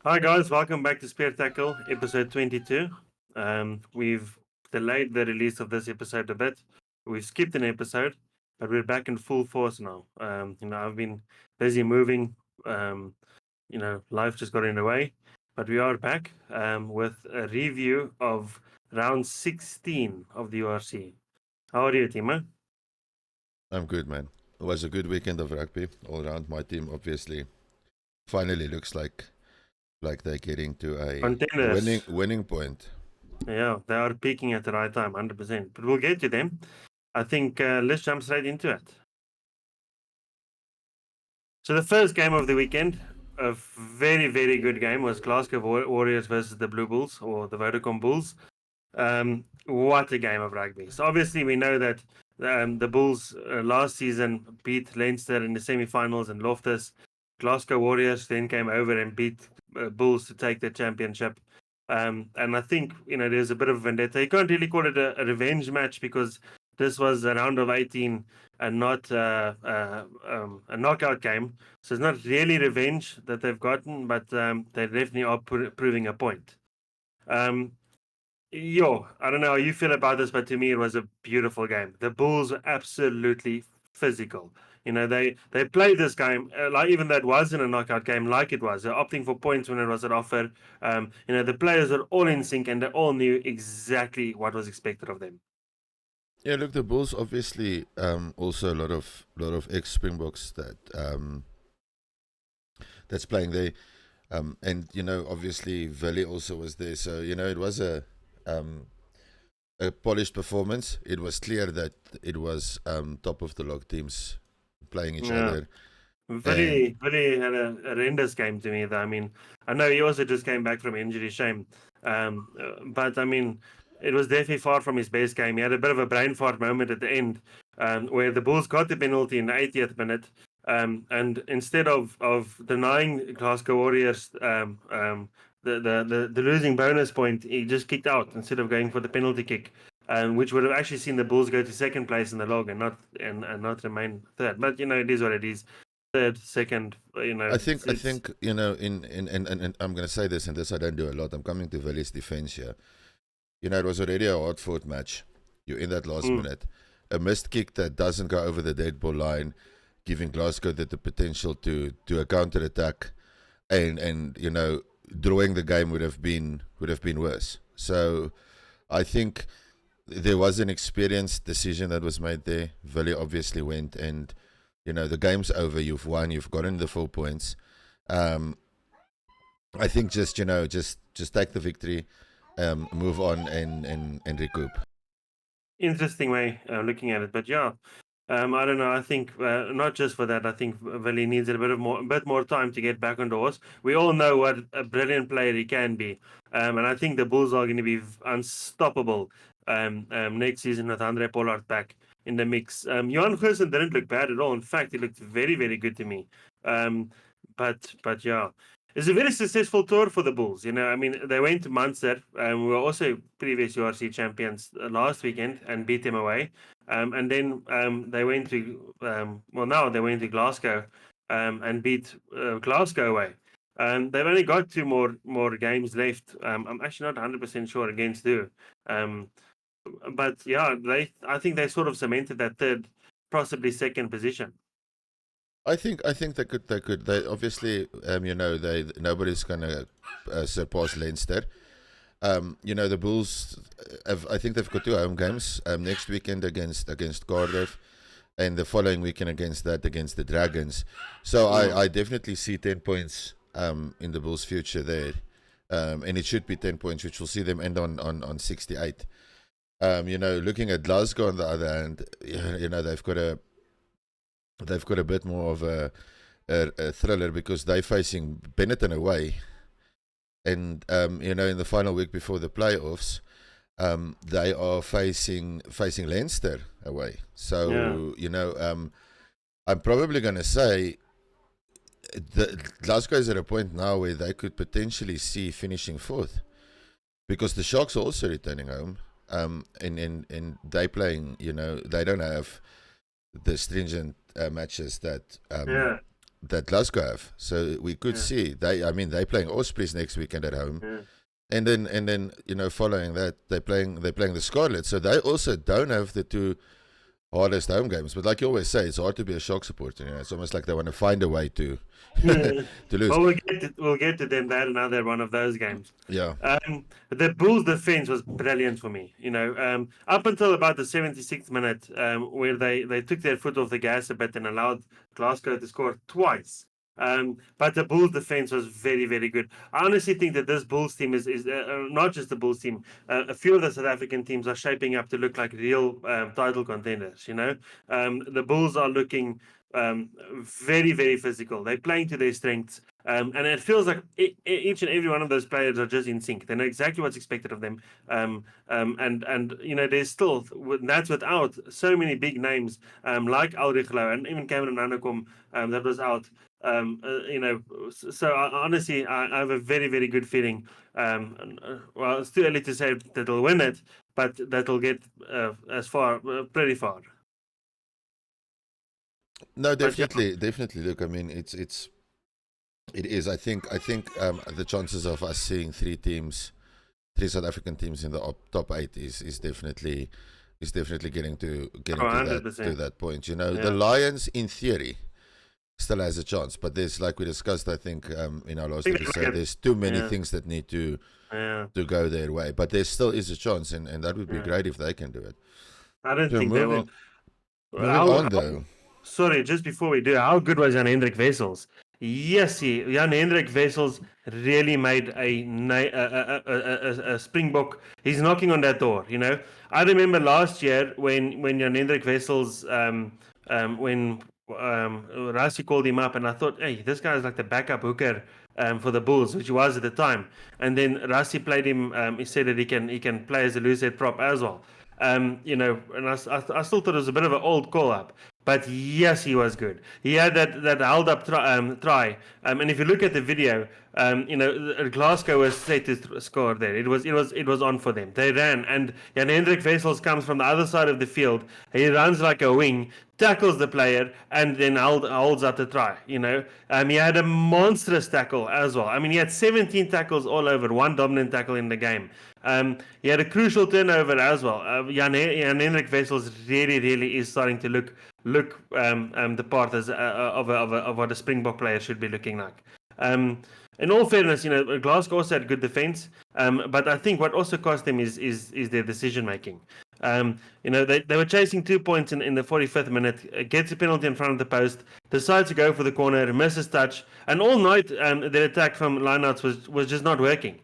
Hi guys, welcome back to Spear Tackle, episode 22. We've delayed the release of this episode a bit. We've skipped an episode, but we're back in full force now. I've been busy moving. Life just got in the way, but we are back with a review of round 16 of the URC. How are you, Timo? I'm good, man. It was a good weekend of rugby all around. My team obviously finally looks like they're getting to a Contenders. winning point. Yeah, they are peaking at the right time, 100%. But we'll get to them. I think let's jump straight into it. So the first game of the weekend, a very, very good game, was Glasgow Warriors versus the Blue Bulls or the Vodacom Bulls. What a game of rugby. So obviously we know that the Bulls last season beat Leinster in the semi-finals and Loftus. Glasgow Warriors then came over and beat Bulls to take the championship. And I think, there's a bit of vendetta. You can't really call it a revenge match because this was a round of 18 and not a knockout game. So it's not really revenge that they've gotten, but they definitely are proving a point. I don't know how you feel about this, but to me, it was a beautiful game. The Bulls were absolutely physical. They played this game like even though it wasn't a knockout game, like it was. They're opting for points when it was an offer. The players are all in sync and they all knew exactly what was expected of them. Yeah, look, the Bulls obviously also a lot of ex Springboks that's playing there, and obviously Valley also was there. So it was a polished performance. It was clear that it was top of the log teams playing each other. Very, very had a horrendous game to me, though. I mean, I know he also just came back from injury, shame. But I mean, it was definitely far from his best game. He had a bit of a brain fart moment at the end, where the Bulls got the penalty in the 80th minute. And instead of denying Glasgow Warriors the losing bonus point, he just kicked out instead of going for the penalty kick. Which would have actually seen the Bulls go to second place in the log and not remain third. But it is what it is. Third, second, I think in I'm gonna say this, and this I don't do a lot. I'm coming to Valley's defense here. It was already a hard fought match. You're in that last minute. A missed kick that doesn't go over the dead ball line, giving Glasgow the potential to a counter attack, and drawing the game would have been worse. So I think there was an experienced decision that was made there. Valley obviously went, and the game's over. You've won. You've gotten the 4 points. I think just take the victory, move on, and recoup. Interesting way of looking at it, but yeah. I don't know. I think not just for that. I think Valley needs a bit more time to get back on the horse. We all know what a brilliant player he can be, and I think the Bulls are going to be unstoppable next season with Andre Pollard back in the mix. Johan Goosen didn't look bad at all. In fact, he looked very, very good to me. But yeah. It's a very successful tour for the Bulls. I mean, they went to Munster. We were also previous URC champions last weekend and beat them away. And then they went to now they went to Glasgow and beat Glasgow away. They've only got two more games left. I'm actually not 100% sure against who. But yeah, I think they sort of cemented that third, possibly second position. I think they could. They obviously, nobody's gonna surpass Leinster. The Bulls. I think they've got two home games. Next weekend against Cardiff, and the following weekend against the Dragons. So I definitely see 10 points in the Bulls' future there, and it should be 10 points, which will see them end on 68. Looking at Glasgow on the other hand, they've got a bit more of a thriller because they're facing Benetton away, and in the final week before the playoffs, they are facing Leinster away. So I'm probably going to say Glasgow is at a point now where they could potentially see finishing fourth, because the Sharks are also returning home, and they playing. They don't have the stringent matches that that Glasgow have. So we could see they're playing Ospreys next weekend at home. Yeah. And then following that they're playing the Scarlets. So they also don't have the two hardest home games. But like you always say, it's hard to be a Shark supporter. It's almost like they want to find a way to to lose. Well, we'll get to them. They had another one of those games. Yeah. The Bulls' defense was brilliant for me. Up until about the 76th minute, where they took their foot off the gas a bit and allowed Glasgow to score twice. But the Bulls' defense was very, very good. I honestly think that this Bulls team is not just the Bulls team. A few of the South African teams are shaping up to look like real title contenders. The Bulls are looking very, very physical. They're playing to their strengths. And it feels like each and every one of those players are just in sync. They know exactly what's expected of them. There's still, that's without so many big names like Ulrich Louw and even Cameron Anakom that was out. So honestly, I have a very, very good feeling. Well, it's too early to say that they'll win it, but that will get pretty far. No, definitely. Look, I mean, it is. I think the chances of us seeing three South African teams in the top 8 is definitely getting to that point. The Lions, in theory, still has a chance, but there's, like we discussed, I think in our last episode, there's too many things that need to go their way. But there still is a chance, and that would be great if they can do it. I don't think they will. Moving on, though. Sorry, just before we do, how good was Jan-Hendrik Wessels? Yes, Jan-Hendrik Wessels really made a Springbok. He's knocking on that door. I remember last year when Jan-Hendrik Wessels, when Rassie called him up, and I thought, hey, this guy is like the backup hooker for the Bulls, which he was at the time. And then Rassie played him. He said that he can play as a loose head prop as well. And I still thought it was a bit of an old call up. But yes, he was good. He had that held up try. And if you look at the video, Glasgow was set to score there. It was on for them. They ran, and Jan-Hendrik Wessels comes from the other side of the field. He runs like a wing, tackles the player, and then holds up the try. He had a monstrous tackle as well. I mean, he had 17 tackles all over, one dominant tackle in the game. He had a crucial turnover as well. Jan-Hendrik Wessels really is starting to look the part of what a Springbok player should be looking like. In all fairness, Glasgow also had good defense, but I think what also cost them is their decision making. They were chasing 2 points in the 45th minute, gets a penalty in front of the post, decides to go for the corner, misses touch, and all night their attack from lineouts was just not working.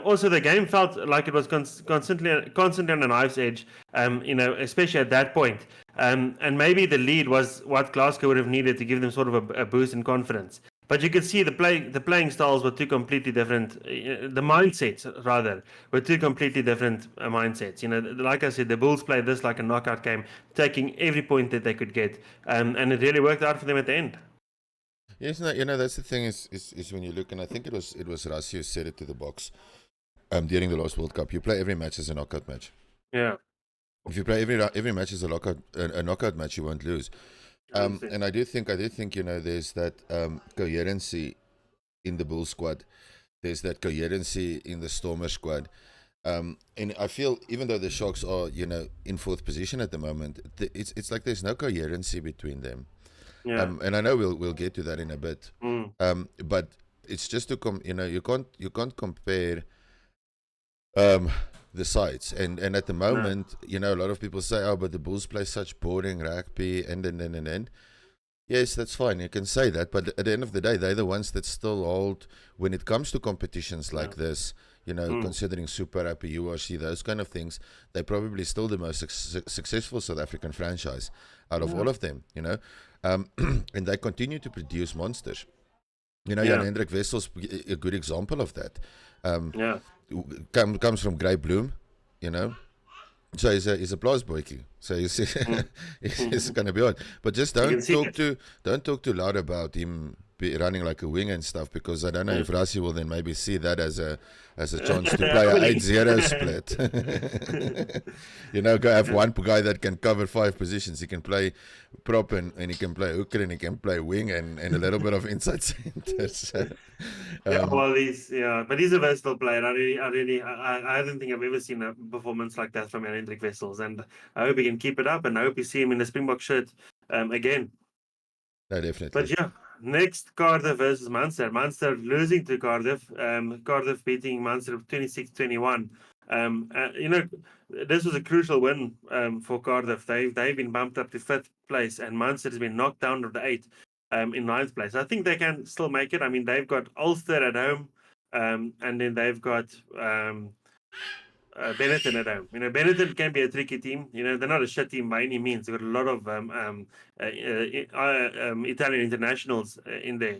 Also, the game felt like it was constantly on a knife's edge, especially at that point. And maybe the lead was what Glasgow would have needed to give them sort of a boost in confidence. But you could see the playing styles were two completely different. The mindsets, rather, were two completely different mindsets. Like I said, the Bulls played this like a knockout game, taking every point that they could get, and it really worked out for them at the end. Yes, that's the thing is when you look, and I think it was Rassie who said it to the box during the last World Cup. You play every match as a knockout match. Yeah. If you play every match as a knockout match, you won't lose. And I do think there's that coherency in the Bull squad. There's that coherency in the Stormer squad. And I feel even though the Sharks are in 4th position at the moment, it's like there's no coherency between them. Yeah. And I know we'll get to that in a bit. But it's just to you can't compare the sides, and at the moment, a lot of people say, oh, but the Bulls play such boring rugby, and yes, that's fine, you can say that, but at the end of the day, they're the ones that still hold when it comes to competitions like this. Considering Super Rugby, URC, those kind of things, they're probably still the most successful South African franchise out of all of them. And they continue to produce monsters. Jan-Hendrik Wessels, a good example of that. Comes from Grey Bloom, so he's a plaasboytjie. So he's going to be on. But just don't talk too loud about him be running like a wing and stuff, because I don't know if Rassie will then maybe see that as a chance to play a 8-0 split. Go have one guy that can cover 5 positions. He can play prop and he can play hooker and he can play wing and a little bit of inside center. So, but he's a versatile player. I don't think I've ever seen a performance like that from Hendrik Wessels, and I hope he can keep it up, and I hope we see him in the Springbok shirt again. No, definitely. But yeah, next Cardiff versus Munster. Munster losing to Cardiff. Cardiff beating Munster 26-21. This was a crucial win for Cardiff. They've been bumped up to 5th place, and Munster has been knocked down to the 8th in 9th place. I think they can still make it. I mean, they've got Ulster at home, and then they've got Benetton at home. Benetton can be a tricky team. They're not a shit team by any means. They've got a lot of Italian internationals in there,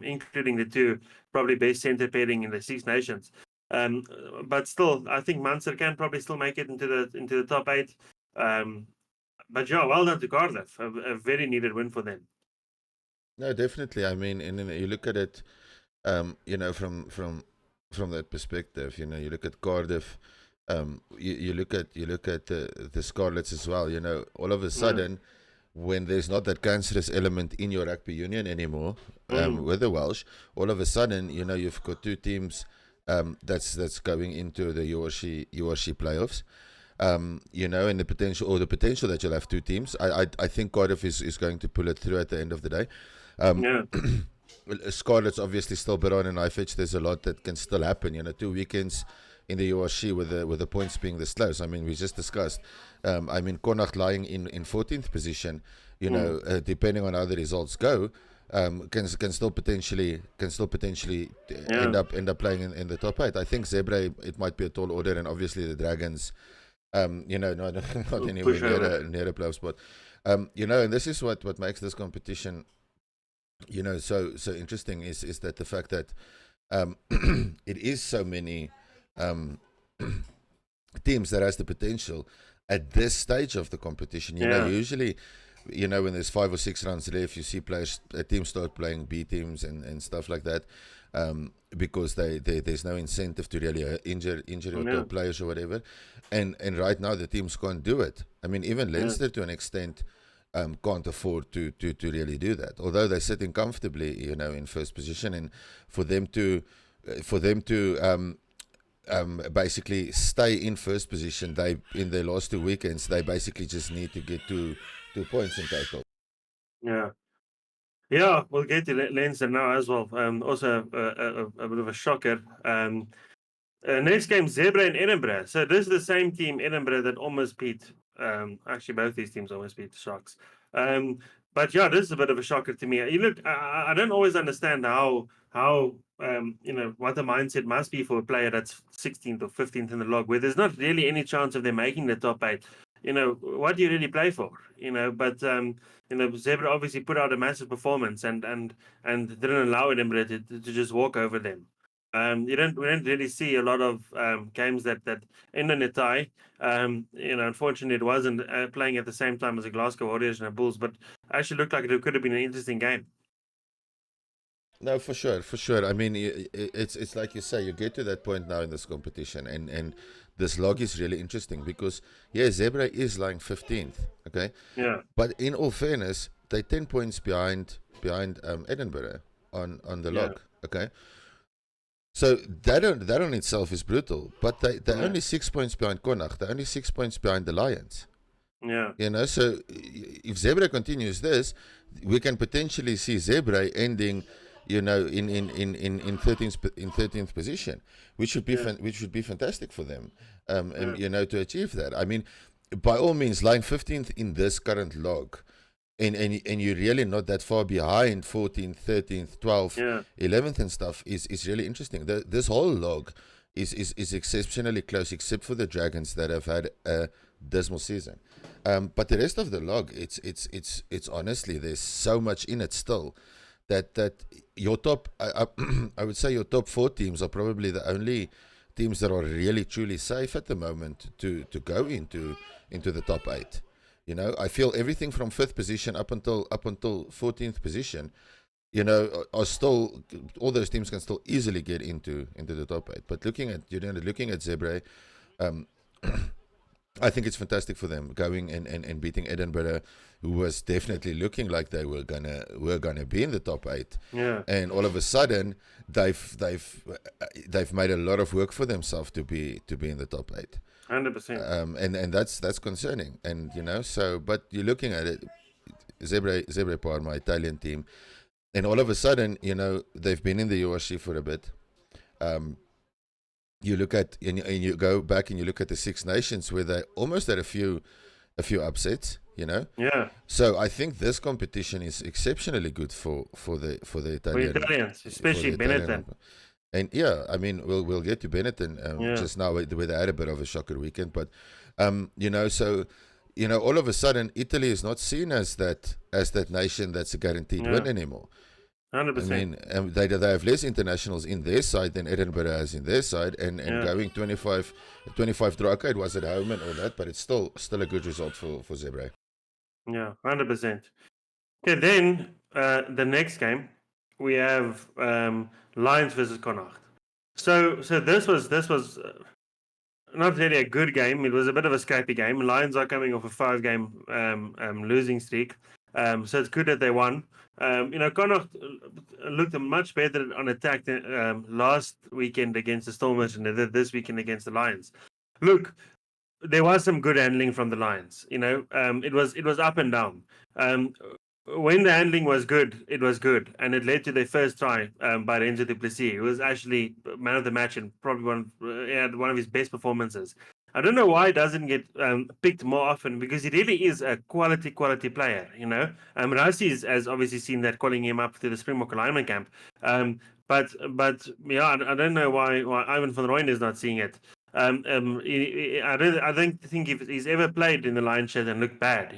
including the 2 probably best centre pairing in the Six Nations. But still, I think Munster can probably still make it into the top 8. But yeah, well done to Cardiff. A very needed win for them. No, definitely. I mean, and you look at it, from that perspective. You look at Cardiff. You look at the Scarlets as well. All of a sudden, when there's not that cancerous element in your rugby union anymore, with the Welsh, all of a sudden, you've got 2 teams that's going into the URC playoffs. And the potential that you'll have 2 teams. I think Cardiff is going to pull it through at the end of the day. Scarlet's obviously still better on a knife edge. There's a lot that can still happen. 2 weekends in the URC with the points being this close. I mean, we just discussed. Connacht lying in 14th position. Depending on how the results go, can still potentially end up playing in the top 8. I think Zebra, it might be a tall order, and obviously the Dragons, not anywhere near a playoff spot. And this is what makes this competition, so interesting is that the fact that it is so many teams that has the potential at this stage of the competition. Usually, when there's 5 or 6 rounds left, you see teams start playing B teams and stuff like that, because there's no incentive to really injure your top players or whatever. And right now the teams can't do it. I mean, even Leinster to an extent can't afford to really do that. Although they're sitting comfortably, in first position, and for them to basically stay in first position, in their last 2 weekends, they basically just need to get 2 points in total. Yeah, we'll get to Leinster now as well. Also a bit of a shocker. Next game, Zebra in Edinburgh. So this is the same team, Edinburgh, that almost beat. Actually, both these teams almost beat the Sharks. But yeah, this is a bit of a shocker to me. I don't always understand how what the mindset must be for a player that's 16th or 15th in the log, where there's not really any chance of them making the top 8. What do you really play for? But Zebra obviously put out a massive performance and didn't allow Edinburgh to just walk over them. We don't really see a lot of games that end in a tie. Unfortunately, it wasn't playing at the same time as the Glasgow Warriors and the Bulls, but actually looked like it could have been an interesting game. No, for sure. I mean, it's like you say, you get to that point now in this competition, and this log is really interesting because, Zebra is lying 15th, okay? Yeah. But in all fairness, they're 10 points behind Edinburgh on the log, okay? So that on itself is brutal, but they're only 6 points behind Connacht. They're only 6 points behind the Lions. Yeah. So if Zebra continues this, we can potentially see Zebra ending, in 13th position, which would be fantastic for them, to achieve that. I mean, by all means, lying 15th in this current log, and you're really not that far behind 14th, 13th, 12th, 11th and stuff is really interesting. This whole log is exceptionally close, except for the Dragons that have had a dismal season. But the rest of the log, it's honestly, there's so much in it still that your top, I would say your top 4 teams are probably the only teams that are really truly safe at the moment to go into the top 8. I feel everything from 5th position up until 14th position are still, all those teams can still easily get into the top 8. But looking at Zebre, um, I think it's fantastic for them going and beating Edinburgh, who was definitely looking like they were gonna be in the top 8. Yeah. And all of a sudden, they've made a lot of work for themselves to be in the top 8. 100%. And that's concerning. And so, but you're looking at it, Zebre Parma, Italian team, and all of a sudden, they've been in the URC for a bit. You look at and you go back and you look at the Six Nations, where they almost had a few upsets. Yeah. So I think this competition is exceptionally good for the Italian, For Italians, especially Benetton. And yeah, I mean, we'll get to Benetton just now, where they had a bit of a shocker weekend, but so all of a sudden Italy is not seen as that nation that's a guaranteed win anymore. 100%. I mean, they have less internationals in their side than Edinburgh has in their side, and going 25 draw. Okay, it was at home and all that, but it's still a good result for Zebre. Yeah, 100%. Okay, then the next game we have Lions versus Connacht. So this was not really a good game. It was a bit of a scrappy game. Lions are coming off a 5-game losing streak. So it's good that they won. Connacht looked much better on attack than last weekend against the Stormers and they did this weekend against the Lions. Look, there was some good handling from the Lions. It was up and down. When the handling was good, it was good, and it led to their first try by Renzo du Plessis. He was actually man of the match and probably had one of his best performances. I don't know why he doesn't get picked more often, because he really is a quality player. Rassi has obviously seen that, calling him up to the Springbok alignment camp. But yeah, I don't know why Ivan van Rooyen is not seeing it. I don't think if he's ever played in the Lions shirt and looked bad.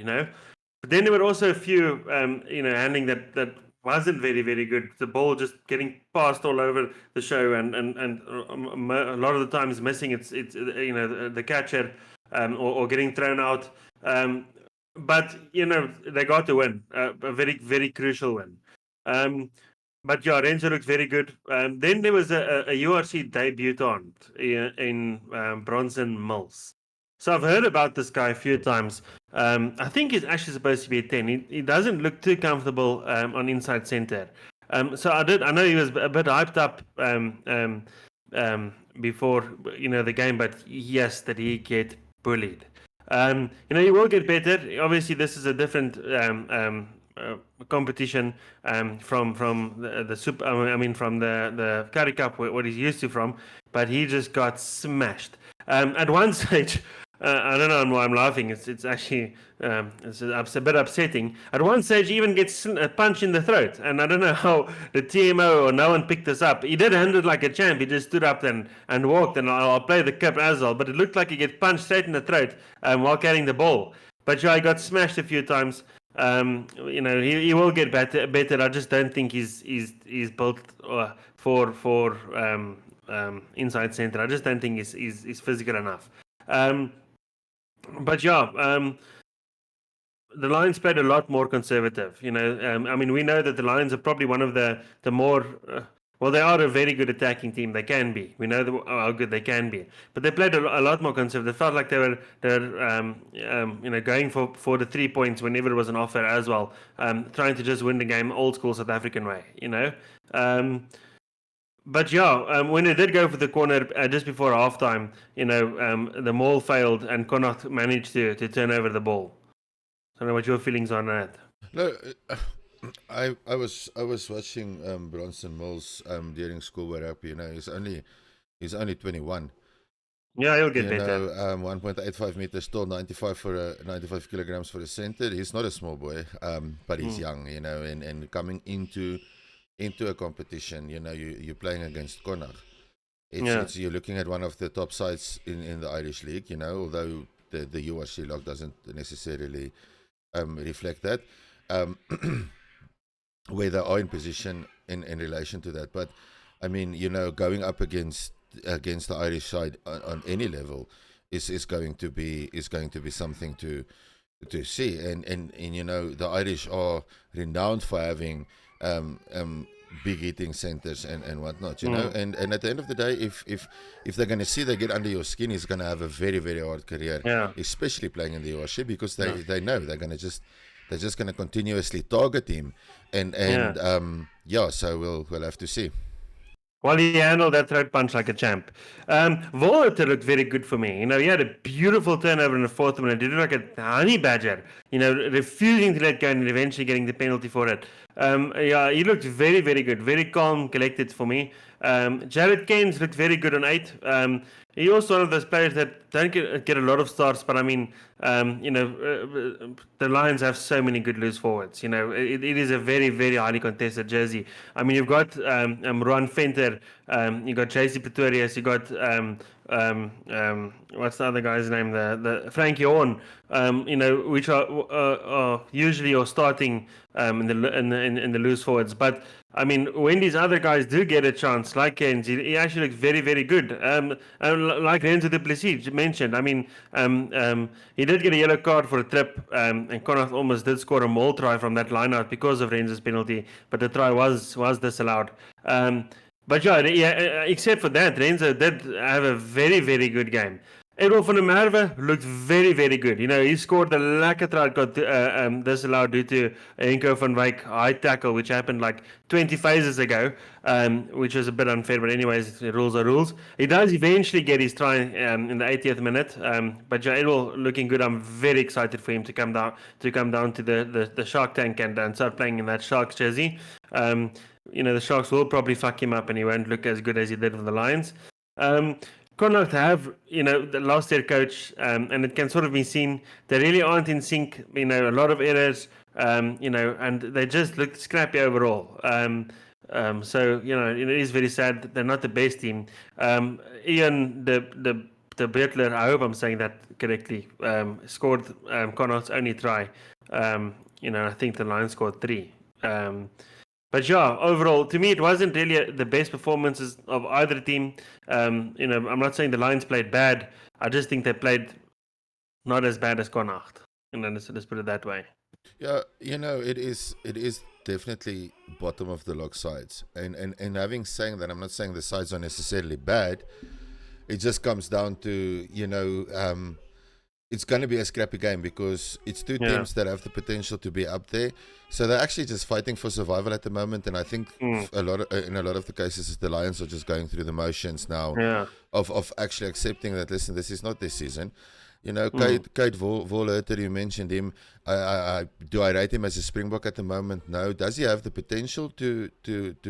But then there were also a few, handling that wasn't very, very good. The ball just getting passed all over the show, and a lot of the times missing it's the catcher, or getting thrown out. But they got to win, a very, very crucial win. But yeah, Renzo looked very good. Then there was a URC debutant in Bronson Mills. So I've heard about this guy a few times. I think he's actually supposed to be a 10. He doesn't look too comfortable on inside center. So I know he was a bit hyped up before the game, but yes, that he get bullied. He will get better. Obviously, this is a different competition from the super. I mean, from the Currie Cup, what he's used to from. But he just got smashed. At one stage, I don't know why I'm laughing. It's actually it's a bit upsetting. At one stage, he even gets a punch in the throat, and I don't know how the TMO or no one picked this up. He did handle it like a champ. He just stood up and walked, and I'll play the clip as well. But it looked like he get punched straight in the throat while carrying the ball. But yeah, he got smashed a few times. He will get better. I just don't think he's built for inside center. I just don't think he's physical enough. But yeah, the Lions played a lot more conservative. I mean, we know that the Lions are probably one of the more well, they are a very good attacking team. They can be. We know how good they can be. But they played a lot more conservative. They felt like they were going for the 3 points whenever it was an offer as well, trying to just win the game old school South African way. But yeah, when they did go for the corner just before halftime, the maul failed and Connacht managed to turn over the ball. I don't know what your feelings on that. No, I was watching Bronson Mills during school rugby. He's only 21. Yeah, he'll get better. 1.85 meters tall, 95 kilograms for a center. He's not a small boy, but he's young. And coming into a competition, you're playing against Connacht. You're looking at one of the top sides in the Irish League, although the URC log doesn't necessarily reflect that, where they are in position in relation to that. But I mean, going up against the Irish side on any level is going to be something to see. And the Irish are renowned for having big hitting centers and whatnot, you know. And at the end of the day, if they're going to see they get under your skin, he's going to have a very, very hard career, especially playing in the URC, because they know they're just going to continuously target him, and so we'll have to see. Well, he handled that throat punch like a champ. Volter looked very good for me. You know, he had a beautiful turnover in the fourth minute. He did like a honey badger, you know, refusing to let go and eventually getting the penalty for it. He looked very, very good, very calm, collected for me. Jared Keynes looked very good on 8. He also one of those players that don't get a lot of starts, but I mean, the Lions have so many good loose forwards. You know, it is a very, very highly contested jersey. I mean, you've got Ron Venter, you got JC Pretorius, you got what's the other guy's name? The Frankie Horn. You know, which are usually you're starting in the loose forwards, but I mean, when these other guys do get a chance, like Keynes, he actually looks very, very good. Like Renzo du Plessis mentioned, I mean, he did get a yellow card for a trip, and Connacht almost did score a maul try from that line-out because of Renzo's penalty, but the try was disallowed. But except for that, Renzo did have a very, very good game. Edwin van der Merwe looked very, very good. You know, he scored the lekker try, got disallowed due to Henko van Wyk high tackle, which happened like 20 phases ago, which was a bit unfair, but anyways, the rules are rules. He does eventually get his try in the 80th minute, but Edwin looking good. I'm very excited for him to come down to the Shark Tank and start playing in that Sharks jersey. You know, the Sharks will probably fuck him up and he won't look as good as he did with the Lions. Connacht have, you know, lost their coach, and it can sort of be seen they really aren't in sync. You know, a lot of errors, you know, and they just look scrappy overall. So you know, it is very sad that they're not the best team. Ian the Butler, I hope I'm saying that correctly, scored Connacht's only try. You know, I think the Lions scored 3. But yeah, overall, to me, it wasn't really the best performances of either team. You know, I'm not saying the Lions played bad. I just think they played not as bad as Connacht. And then let's put it that way. Yeah, you know, it is definitely bottom of the log sides. And having saying that, I'm not saying the sides are necessarily bad. It just comes down to, you know, it's going to be a scrappy game because it's two teams that have the potential to be up there. So they're actually just fighting for survival at the moment. And I think in a lot of the cases, the Lions are just going through the motions now of actually accepting that, listen, this is not this season. You know, Kate Volhurter, you mentioned him. Do I rate him as a Springbok at the moment? No. Does he have the potential to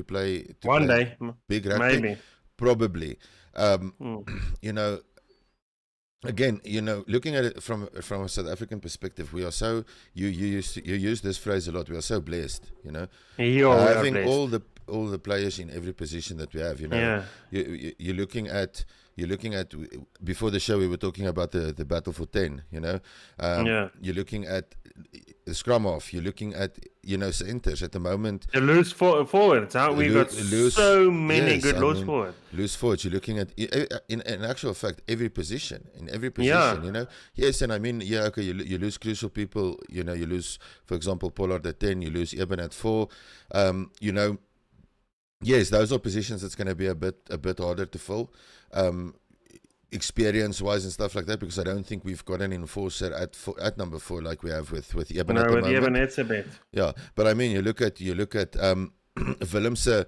play one day big rugby? Maybe. Probably. You know, again, you know, looking at it from a South African perspective, we are so you use this phrase a lot. We are so blessed, you know, having all the players in every position that we have. You know, you're looking at before the show we were talking about the battle for 10. You know, you're looking at the scrum off. You're looking at, you know, centers at the moment. The loose forwards, huh? We've got so many good loose forwards. Loose forwards. You're looking at, in actual fact, every position. You know. Yes, and I mean, okay, you lose crucial people. You know, you lose, for example, Pollard at 10. You lose Eben at 4. You know, yes, those are positions that's going to be a bit harder to fill. Experience-wise and stuff like that, because I don't think we've got an enforcer at number 4 like we have with Eben at the moment. Eben it's a bit. Yeah, but I mean, you look at Willemse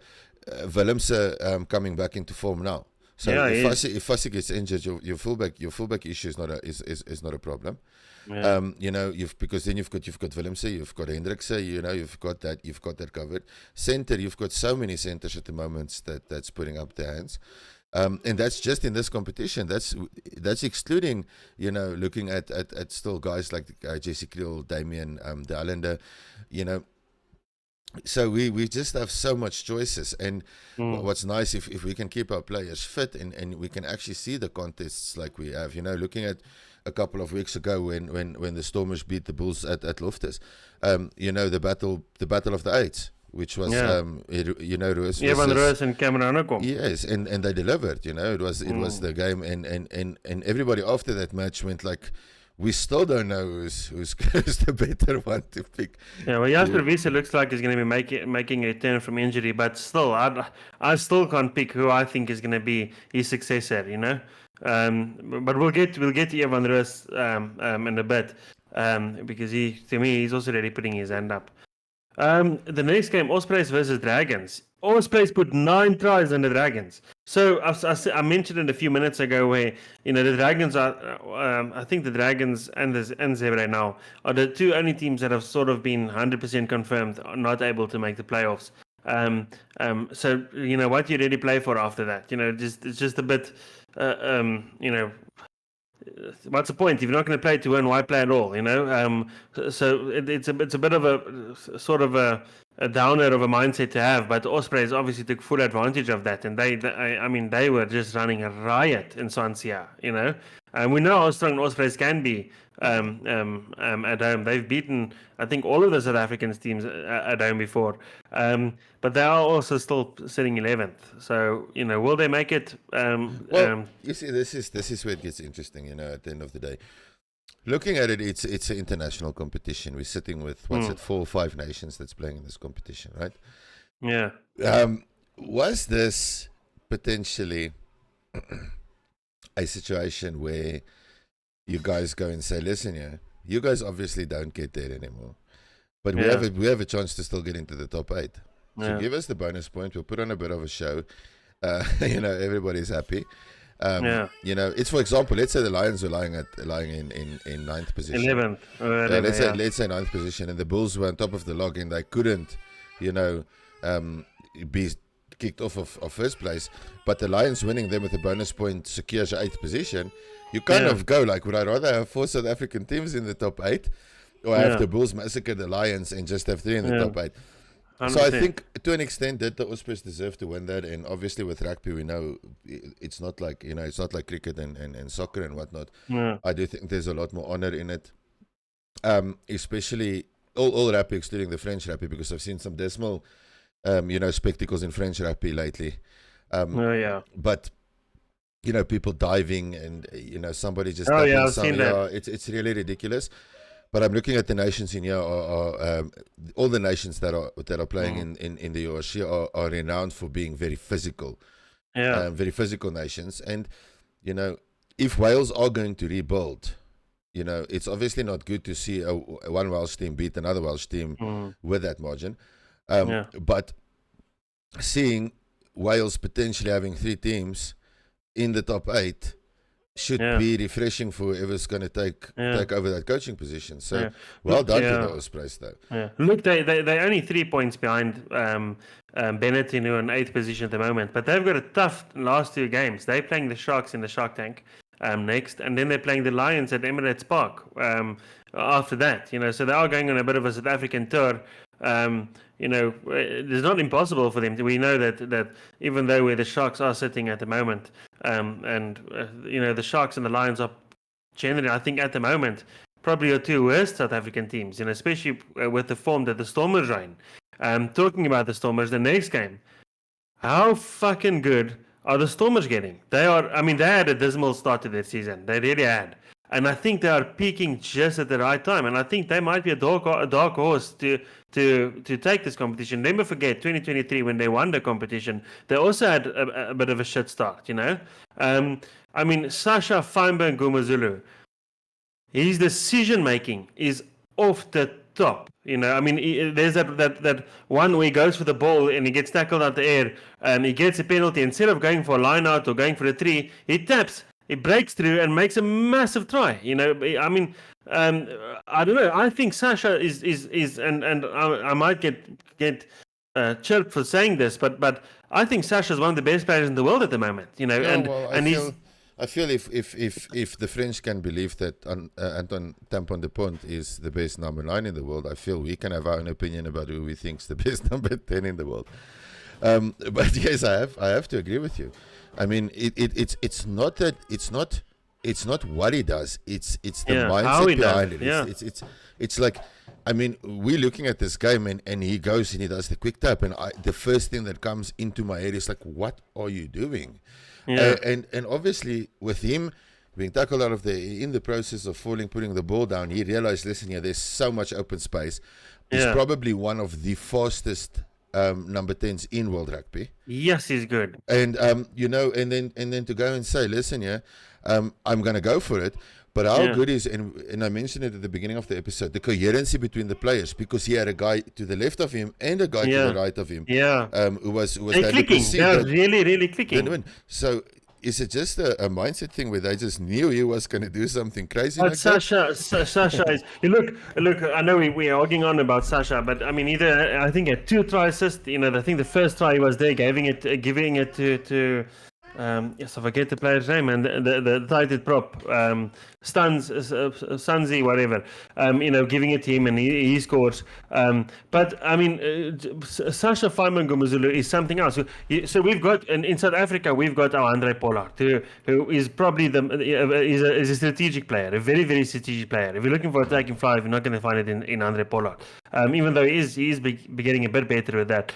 coming back into form now. So if Fassi gets injured, your fullback issue is not a problem. Yeah. You know, because then you've got Willemse, you've got Hendrikse, you know, you've got that covered. Center, you've got so many centers at the moment that's putting up their hands. And that's just in this competition. That's excluding, you know, looking at still guys like Jesse Kriel, Damien, the Islander, you know. So we just have so much choices, and what's nice if we can keep our players fit and we can actually see the contests like we have, you know, looking at a couple of weeks ago when the Stormers beat the Bulls at Loftus, you know, the battle of the eights, which was you know, Roos and Cameron Hanekom. Yes, and they delivered, you know. It was the game, and everybody after that match went like, we still don't know who's the better one to pick. Yeah, well, Jasper Wiese looks like he's going to be making a return from injury, but still, I still can't pick who I think is going to be his successor. But we'll get to Evan Roos in a bit, because to me he's also already putting his hand up. The next game, Ospreys versus Dragons. Ospreys put 9 tries on the Dragons. So I mentioned it a few minutes ago where the Dragons are, I think the Dragons and Zebra now are the two only teams that have sort of been 100% confirmed not able to make the playoffs. So what you really play for after that? It's just a bit, what's the point if you're not going to play to win? Why play at all? So it's a bit of a sort of a downer of a mindset to have. But the Ospreys obviously took full advantage of that, and they were just running a riot in Swansea. And we know how strong Ospreys can be at home. They've beaten, I think, all of the South African teams at home before. But they are also still sitting 11th. So, will they make it? You see, this is where it gets interesting, at the end of the day. Looking at it, it's an international competition. We're sitting with, 4 or 5 nations that's playing in this competition, right? Yeah. Was this potentially a situation where you guys go and say, listen, you guys obviously don't get there anymore, but we have a chance to still get into the top 8. So give us the bonus point. We'll put on a bit of a show. Everybody's happy. It's, for example, let's say the Lions were lying in 9th position. 11th. Let's say 9th position, and the Bulls were on top of the log, and they couldn't, be kicked off of first place. But the Lions winning them with a bonus point secures your 8th position. You kind of go like, would I rather have 4 South African teams in the top 8, or have the Bulls massacre the Lions and just have 3 in the top 8? 100%. So I think, to an extent, that the Ospreys deserve to win that. And obviously with rugby, we know it's not like it's not like cricket and soccer and whatnot. I do think there's a lot more honor in it, especially all rugby, excluding the French rugby, because I've seen some dismal spectacles in French rugby lately. But people diving and somebody just I've seen that. It's really ridiculous. But I'm looking at the nations in here. All the nations that are playing in the URC are renowned for being very physical, very physical nations. And if Wales are going to rebuild, it's obviously not good to see one Welsh team beat another Welsh team with that margin. But seeing Wales potentially having 3 teams in the top 8 should be refreshing for whoever's going to take over that coaching position. So well done to the Ospreys, though. Look, they're only 3 points behind Benetton, who are in 8th position at the moment, but they've got a tough last 2 games. They're playing the Sharks in the Shark Tank next, and then they're playing the Lions at Emirates Park after that. So they are going on a bit of a South African tour. It's not impossible for them. We know that even though where the Sharks are sitting at the moment, the Sharks and the Lions are generally, I think at the moment, probably your 2 worst South African teams, especially with the form that the Stormers are in. Talking about the Stormers, the next game, how fucking good are the Stormers getting? They had a dismal start to their season. They really had. And I think they are peaking just at the right time. And I think they might be a dark horse to take this competition. Never forget, 2023, when they won the competition, they also had a bit of a shit start, Sasha Feinberg Gumazulu, his decision-making is off the top. There's that one where he goes for the ball and he gets tackled out the air and he gets a penalty. Instead of going for a line out or going for a 3, he taps. He breaks through and makes a massive try. I don't know. I think Sasha is and I might get chirped for saying this, but I think Sasha is one of the best players in the world at the moment. I feel if the French can believe that Anton Tampon de Pont is the best number 9 in the world, I feel we can have our own opinion about who we think is the best number 10 in the world. But yes, I have to agree with you. It's not what he does. It's the mindset behind it. It's like, we're looking at this game and he goes and he does the quick tap, and the first thing that comes into my head is like, what are you doing? And obviously with him, being tackled out of the, in the process of falling, putting the ball down, he realized, listen here, there's so much open space. He's probably one of the fastest number 10s in World Rugby. Yes, he's good. And you know, and then to go and say, listen, I'm gonna go for it. But how good is, and I mentioned it at the beginning of the episode, the coherency between the players, because he had a guy to the left of him and a guy to the right of him, who was they're clicking. They're really clicking. So is it just a mindset thing where they just knew he was going to do something crazy but like Sasha is. Look. I know we are arguing on about Sasha, but I mean, I think at 2 try assists. You know, I think the first try he was there, giving it to. Yes, I forget the player's name, and the tighted prop, Stanzi, whatever. You know, giving it to him, and he scores. But I mean, Sasha Faimangumuzulu is something else. So we've got in South Africa, we've got our Andre Pollard, who is probably is a strategic player, a very very strategic player. If you're looking for attacking 5, you're not going to find it in Andre Pollard. Even though he is getting a bit better with that.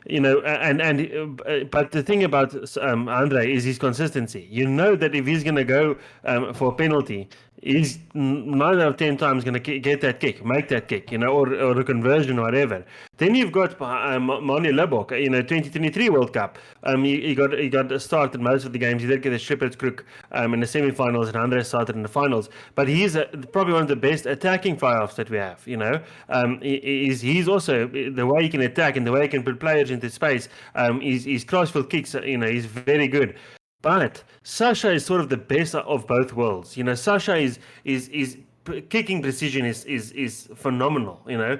You know, but the thing about Andre is his consistency. You know that if he's going to go for a penalty, he's 9 out of 10 times going to get that kick, make that kick, you know, or a conversion or whatever. Then you've got Manie Libbok, you know, 2023 World Cup. He got started most of the games. He did get a shepherd's crook in the semi-finals, and Andre started in the finals. But he's probably one of the best attacking fly-offs that we have. You know, he's also the way he can attack and the way he can put players into space. His crossfield kicks, you know, he's very good. But Sasha is sort of the best of both worlds. You know, Sasha is kicking precision is phenomenal. You know,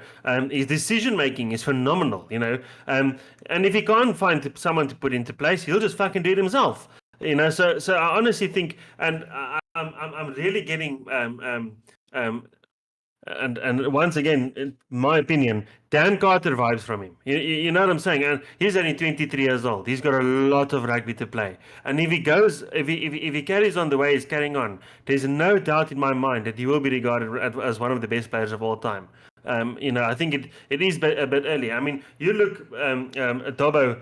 his decision making is phenomenal. You know, and if he can't find someone to put into place, he'll just fucking do it himself. You know, so I honestly think, and I'm really getting and once again, in my opinion, Dan Carter vibes from him. You know what I'm saying? And he's only 23 years old. He's got a lot of rugby to play. And if he carries on the way he's carrying on, there's no doubt in my mind that he will be regarded as one of the best players of all time. You know, I think it is a bit early. I mean, you look, Dobbo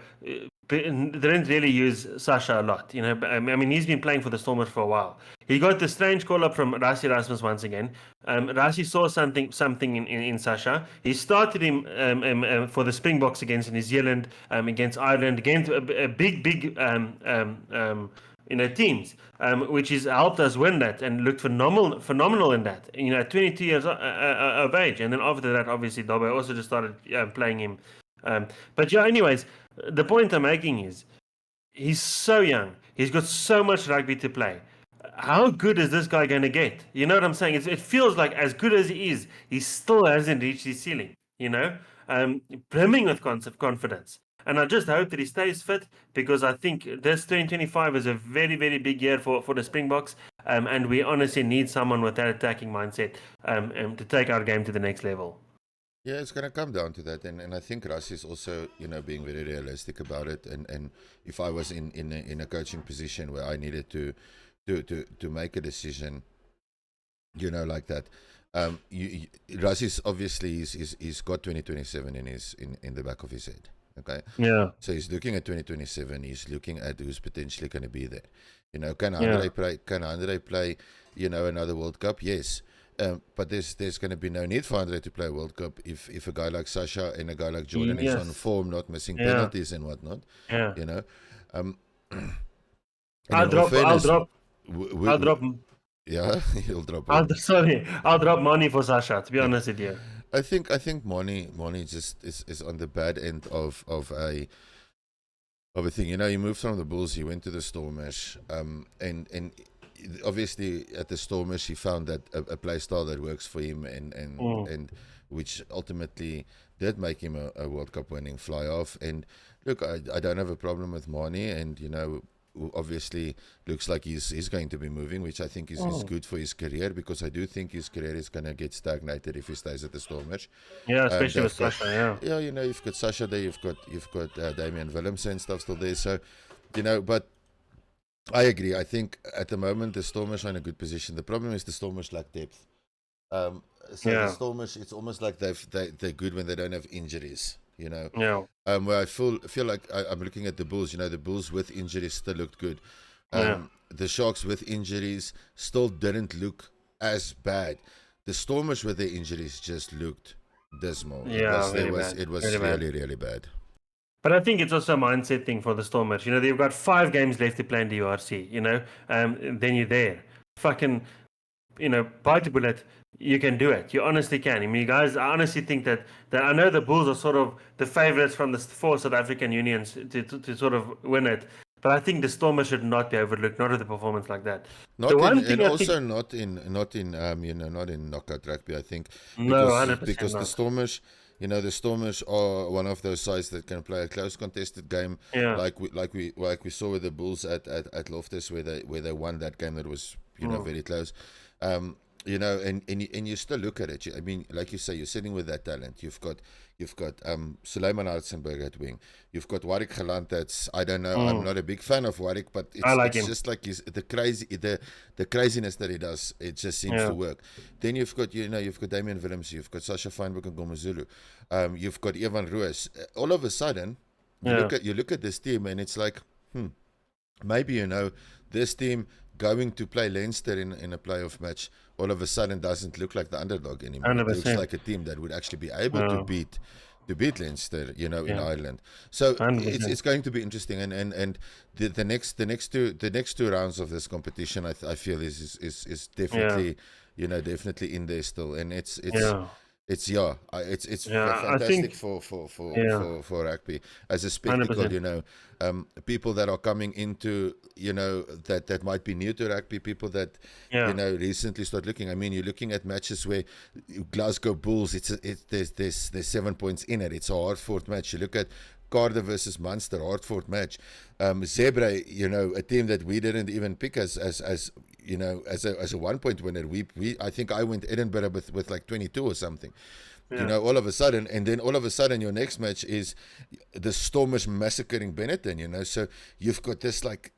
didn't really use Sasha a lot. You know, I mean, he's been playing for the Stormers for a while. He got the strange call up from Rassie Rasmus once again. Rassie saw something in Sasha. He started him for the Springboks against New Zealand, against Ireland, against a big you know, teams, which has helped us win that and looked phenomenal in that. You know, 22 years of age, and then after that, obviously, Dobbo also just started playing him. But yeah, anyways, the point I'm making is he's so young. He's got so much rugby to play. How good is this guy going to get? You know what I'm saying? It feels like as good as he is, he still hasn't reached his ceiling. You know, brimming with confidence. And I just hope that he stays fit, because I think this 2025 is a very, very big year for the Springboks. And we honestly need someone with that attacking mindset to take our game to the next level. Yeah, it's going to come down to that, and I think Russ is also, you know, being very realistic about it. And if I was in a coaching position where I needed to make a decision, you know, like that, Russ is obviously he's got 2027 in the back of his head. Okay. Yeah. So he's looking at 2027. He's looking at who's potentially going to be there. You know, can Andre play? Can Andre play? You know, another World Cup? Yes. But there's going to be no need for Andre to play a World Cup if a guy like Sasha and a guy like Jordan is on form, not missing penalties and whatnot. Yeah. You know. I'll drop. Yeah, he'll drop. I'll drop money for Sasha. To be honest with you. I think Manie just is on the bad end of a thing. You know, he moved from the Bulls, he went to the Stormers, and obviously at the Stormers he found that a play style that works for him, and which ultimately did make him a World Cup winning fly off. And look, I don't have a problem with Manie, and you know, obviously looks like he's going to be moving, which I think is good for his career, because I do think his career is going to get stagnated if he stays at the Stormers. Yeah, especially with Sasha. Yeah, you know, you've got Sasha there, you've got Damian Willemse and stuff still there. So, you know, but I agree. I think at the moment the Stormers are in a good position. The problem is the Stormers lack depth. The Stormers, it's almost like they're good when they don't have injuries. You know, where I feel like I'm looking at the Bulls. You know, the Bulls with injuries still looked good. The Sharks with injuries still didn't look as bad. The Stormers with their injuries just looked dismal. Yeah, It was really bad. But I think it's also a mindset thing for the Stormers. They've got 5 games left to play in the URC. Then you're there. Fucking, bite the bullet. You can do it. You honestly can. I mean, guys, I honestly think that I know the Bulls are sort of the favorites from the 4 South African unions to sort of win it. But I think the Stormers should not be overlooked, not with a performance like that. Not in knockout rugby. I think because the Stormers. The Stormers are one of those sides that can play a close contested game, like we saw with the Bulls at Loftus, where they won that game that was very close. And you still look at it. I mean, like you say, you're sitting with that talent. You've got Suleiman Hartzenberg at wing. You've got Warwick Gelant. That's, I don't know. I'm not a big fan of Warwick, but it's just like the craziness that he does. It just seems to work. Then you've got Damian Willems. You've got Sasha Feinberg and Gomazulu. You've got Evan Ruiz. All of a sudden, you look at this team and it's like, maybe this team going to play Leinster in a playoff match all of a sudden doesn't look like the underdog anymore. 100%. It looks like a team that would actually be able to beat Leinster, in Ireland. So it's going to be interesting, and the next two rounds of this competition, I feel is definitely definitely in there still, and it's fantastic for rugby as a spectacle. 100%. People that are coming into that might be new to rugby, people that recently start looking. I mean, you're looking at matches where Glasgow Bulls, there's 7 points in it. It's a hard-fought match. You look at Cardiff versus Munster, hard-fought match. Zebra, a team that we didn't even pick as a 1-point winner. I think I went Edinburgh with like 22 or something. All of a sudden, your next match is the Stormers massacring Benetton. So you've got this tight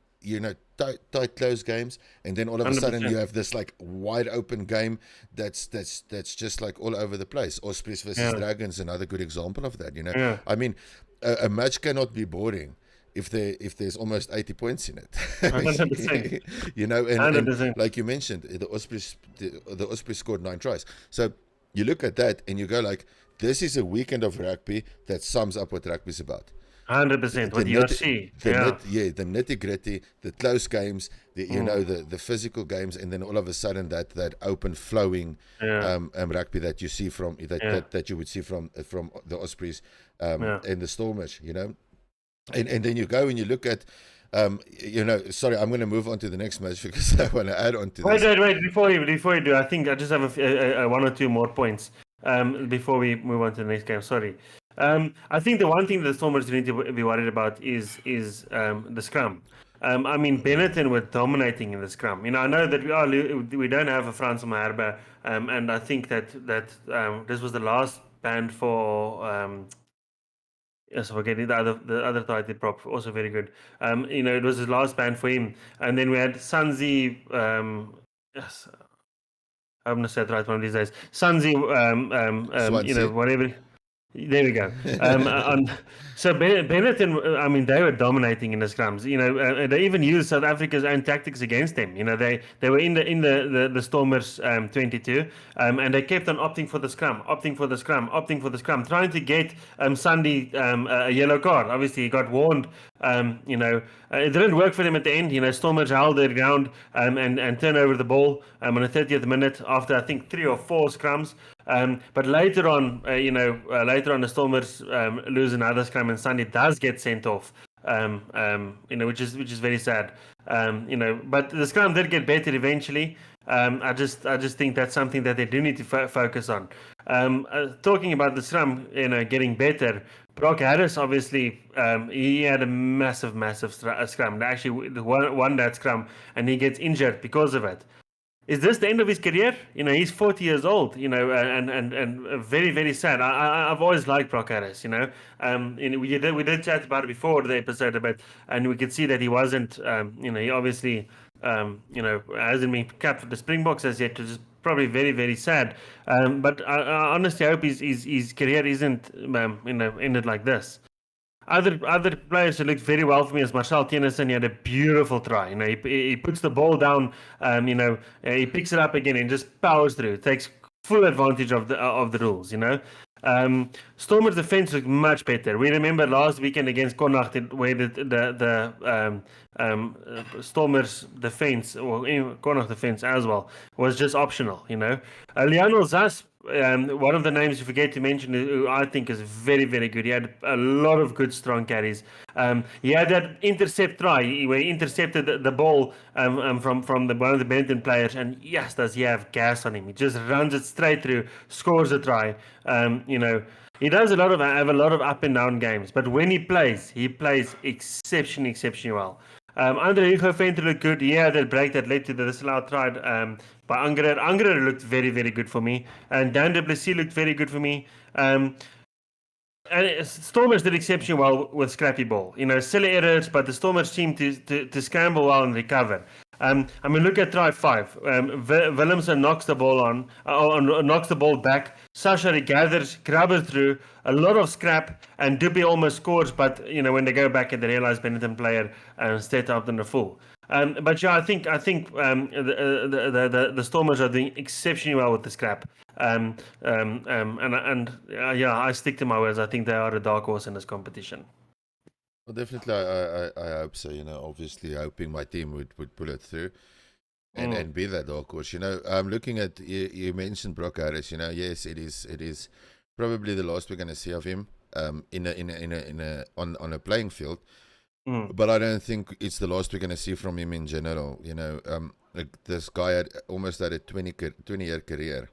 close games, and then all of a sudden 100%. You have this like wide open game that's just like all over the place. Ospreys versus Dragons, another good example of that. I mean, a match cannot be boring if there's almost 80 points in it. 100%. And like you mentioned, the Ospreys scored 9 tries. So you look at that and you go like, this is a weekend of rugby that sums up what rugby's about. 100%. What you see, the nitty gritty, the close games, the physical games, and then all of a sudden that open flowing rugby that you see from that you would see from the Ospreys and the Stormers, and then you go and you look at. Sorry, I'm going to move on to the next match because I want to add on to this. Wait, before you do, I think I just have a 1 or 2 more points before we move on to the next game. Sorry. I think the one thing that the Stormers need to be worried about is the scrum. I mean, Benetton were dominating in the scrum. I know that we don't have a Frans Maherbe, and I think that this was the last band for. Yes, forgetting the other title prop, also very good. It was his last band for him, and then we had Sanzi. Yes, I'm gonna say it right one of these days. Sanzi. Whatever. There we go. So Benetton, I mean, they were dominating in the scrums. They even used South Africa's own tactics against them. They were in the Stormers 22, and they kept on opting for the scrum, trying to get Sunday a yellow card. Obviously, he got warned. It didn't work for them at the end. Stormers held their ground and turned over the ball on the 30th minute after I think 3 or 4 scrums. But later on, the Stormers lose another scrum, and Sunday does get sent off. Which is very sad. But the scrum did get better eventually. I just think that's something that they do need to focus on. Talking about the scrum, getting better. Brock Harris, obviously, he had a massive scrum. They actually won that scrum, and he gets injured because of it. Is this the end of his career? He's 40 years old, and very, very sad. I've always liked Brock Harris, we did chat about it before the episode and we could see that he wasn't, he obviously, hasn't been capped for the Springboks as yet, which is probably very, very sad. But I honestly hope his career isn't, ended like this. Other players who looked very well for me is Marcel Tennyson. He had a beautiful try. He puts the ball down. He picks it up again and just powers through. Takes full advantage of the rules. Stormers' defense looked much better. We remember last weekend against Connacht where the Stormers' defense, or Connacht defense as well, was just optional. Lionel Zas, one of the names you forget to mention, who I think is very, very good. He had a lot of good strong carries. He had that intercept try where he intercepted the ball from one of the Benetton players, and yes, does he have gas on him? He just runs it straight through, scores a try. He does have a lot of up and down games, but when he plays exceptionally well. Andre Hugo Venter looked good. Yeah, that break that led to the disallowed try by Angerer. Angerer looked very, very good for me. And Dan du Plessis looked very good for me. And Stormers did exceptionally well with scrappy ball. Silly errors, but the Stormers seemed to scramble well and recover. Look at try 5. Willemsen knocks the ball knocks the ball back. Sasha gathers, grabs through, a lot of scrap, and Duby almost scores. But when they go back and they realize Benetton player stepped up in the full. But yeah, I think the Stormers are doing exceptionally well with the scrap. I stick to my words. I think they are a dark horse in this competition. Well, definitely, I hope so. Obviously, hoping my team would pull it through and be that dark horse. I'm looking at you mentioned Brock Harris. Yes, it is probably the last we're going to see of him on a playing field. But I don't think it's the last we're going to see from him in general. This guy had almost had a 20-year career.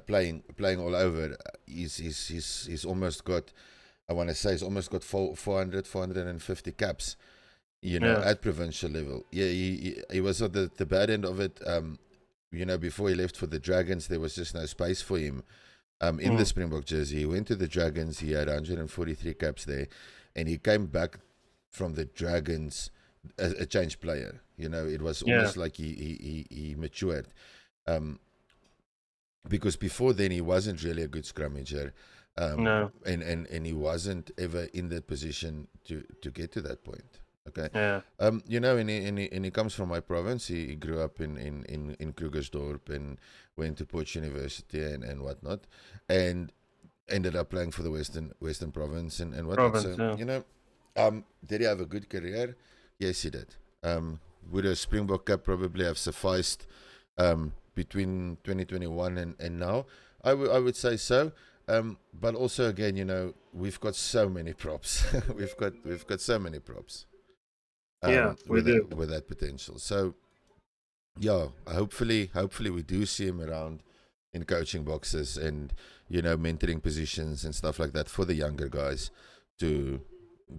Playing all over. He's almost got. I want to say he's almost got 450 caps. At provincial level. Yeah, he was at the bad end of it. Before he left for the Dragons, there was just no space for him. In the Springbok jersey, he went to the Dragons. He had 143 caps there, and he came back from the Dragons a changed player. It was almost like he matured. Because before then he wasn't really a good scrummager. No. And he wasn't ever in that position to get to that point. Okay. Yeah. And he comes from my province. He grew up in Krugersdorp and went to Potch University and whatnot, and ended up playing for the Western Province and whatnot. Did he have a good career? Yes, he did. Would a Springbok Cup probably have sufficed between 2021 and now? I would say so. But also again, we've got so many props. we've got so many props. We do with that potential. So yeah, hopefully we do see him around in coaching boxes and mentoring positions and stuff like that for the younger guys to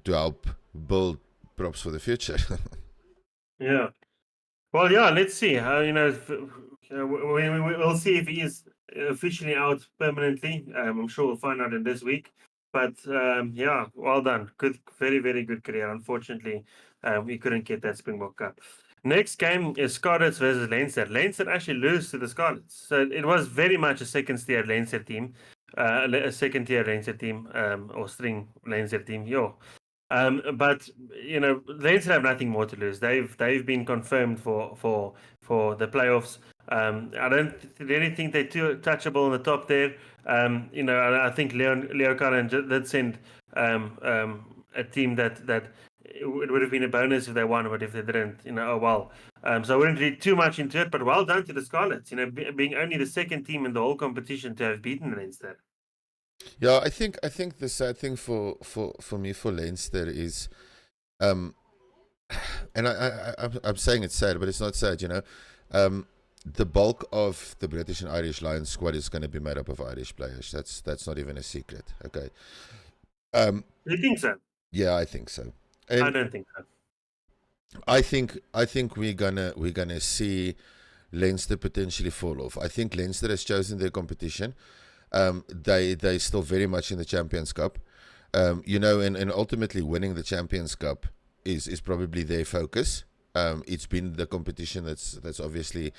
help build props for the future. Yeah. Well, yeah. Let's see. We'll see if he is officially out permanently. I'm sure we'll find out in this week. But well done. Good, very, very good career. Unfortunately, we couldn't get that Springbok Cup. Next game is Scarlets versus Leinster. Leinster actually lose to the Scarlets, so it was very much a second-tier Leinster team, or string Leinster team. But Leinster have nothing more to lose. They've been confirmed for the playoffs. I don't really think they're too touchable on the top there. I think Leo Cullen did send a team that it would have been a bonus if they won, but if they didn't, oh well. So I wouldn't read too much into it, but well done to the Scarlets. Being only the second team in the whole competition to have beaten Leinster. Yeah, I think the sad thing for me for Leinster is, and I'm saying it's sad, but it's not sad. The bulk of the British and Irish Lions squad is going to be made up of Irish players. That's not even a secret. Okay. You think so? Yeah, I think so. And I don't think so. I think we're gonna see Leinster potentially fall off. I think Leinster has chosen their competition. They still very much in the Champions Cup. And ultimately winning the Champions Cup is probably their focus. It's been the competition that's obviously,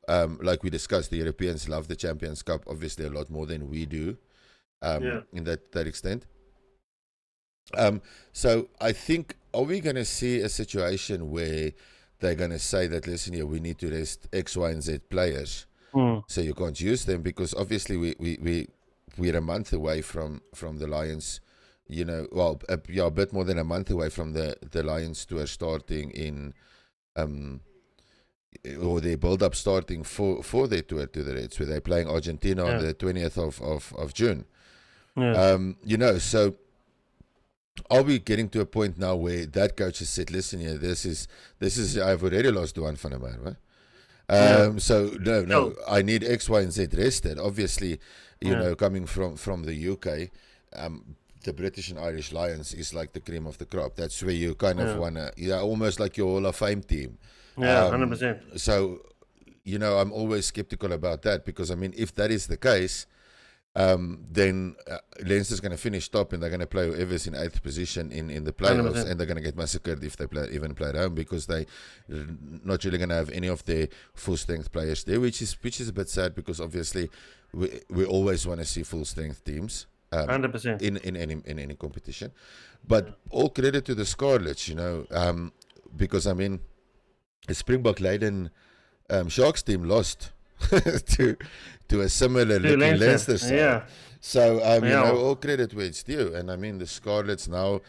like we discussed, the Europeans love the Champions Cup obviously a lot more than we do. In that extent. So I think, are we going to see a situation where they're going to say that, listen here, we need to rest X, Y, and Z players, so you can't use them? Because obviously we're a month away from the Lions, well, a bit more than a month away from the Lions tour starting in, or their build-up starting for their tour to the Reds, where they're playing Argentina on the 20th of June. So are we getting to a point now where that coach has said, listen here, this is I've already lost one van der Merwe. So no, I need X, Y, and Z rested. Obviously, coming from the UK, the British and Irish Lions is like the cream of the crop. That's where you kind of wanna, almost like your Hall of Fame team. 100%. So, I'm always skeptical about that, because I mean, if that is the case, then Leinster's going to finish top, and they're going to play whoever's in 8th position in the playoffs, 100%. And they're going to get massacred if they even play at home, because they're not really going to have any of their full strength players there, which is a bit sad, because obviously we always want to see full strength teams. 100% in any competition. But all credit to the Scarlets, because I mean, the Springbok Leiden Sharks team lost to a similar looking Leinster side. Yeah. So all credit where it's due. And I mean, the Scarlets now,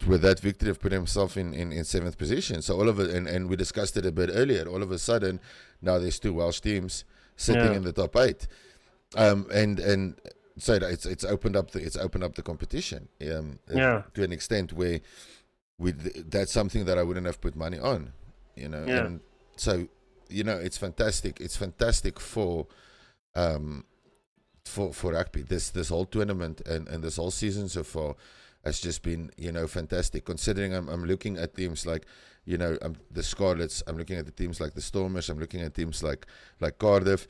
with that victory, have put themselves in 7th position. So all of it, and we discussed it a bit earlier, all of a sudden now there's 2 Welsh teams sitting in the top 8. And so it's opened up the competition to an extent where that's something that I wouldn't have put money on, and so it's fantastic. It's fantastic for rugby. This whole tournament and this whole season so far has just been fantastic. Considering I'm looking at teams like the Scarlets, I'm looking at the teams like the Stormers, I'm looking at teams like Cardiff.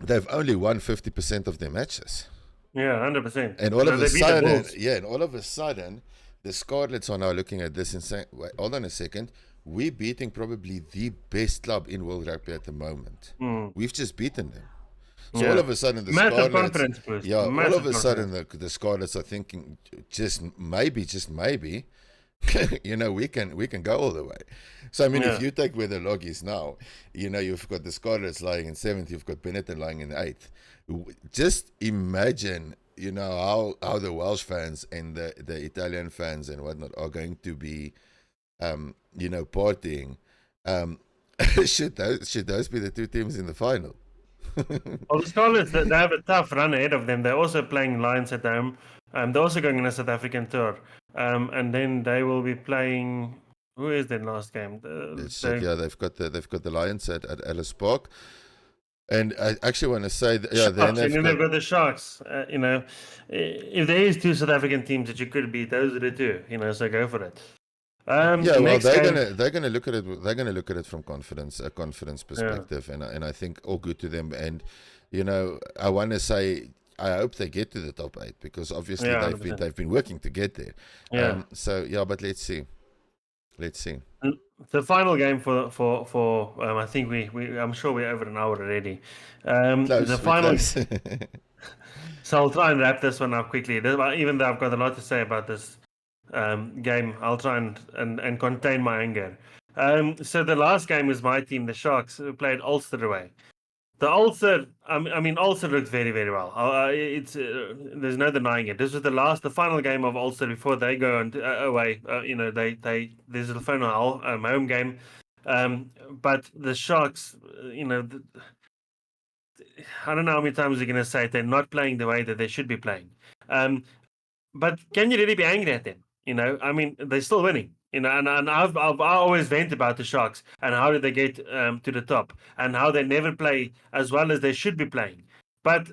They've only won 50% of their matches. Yeah, 100%. And all of a sudden, the Scarlets are now looking at this and saying, wait, hold on a second, we're beating probably the best club in world rugby at the moment. We've just beaten them. So all of a sudden, the Massive Scarlets, confidence boost. all of a sudden the Scarlets are thinking, just maybe, we can go all the way. So I mean, if you take where the log is now, you've got the Scarlets lying in 7th, you've got Benetton lying in 8th. Just imagine, how the Welsh fans and the Italian fans and whatnot are going to be, partying. Should those be the 2 teams in the final? Well, the Scarlets, they have a tough run ahead of them. They're also playing Lions at home. They're also going on a South African tour. And then they will be playing. Who is their last game? They've got the Lions at Ellis Park. And I actually want to say that, they've got the Sharks. If there is 2 South African teams that you could beat, those are the 2. So go for it. They're gonna look at it. They're gonna look at it from a confidence perspective, and I think all good to them. And I want to say, I hope they get to the top 8, because obviously they've been working to get there. But let's see. The final game for I think I'm sure we're over an hour already. The final. So I'll try and wrap this one up quickly. Even though I've got a lot to say about this game, I'll try and contain my anger. So the last game was my team, the Sharks, who played Ulster away. The Ulster, Ulster looked very, very well. It's there's no denying it. This was the final game of Ulster before they go away. There's a final home game, but the Sharks, I don't know how many times you're going to say it, they're not playing the way that they should be playing. But can you really be angry at them? They're still winning. And I always vent about the Sharks and how did they get to the top and how they never play as well as they should be playing. But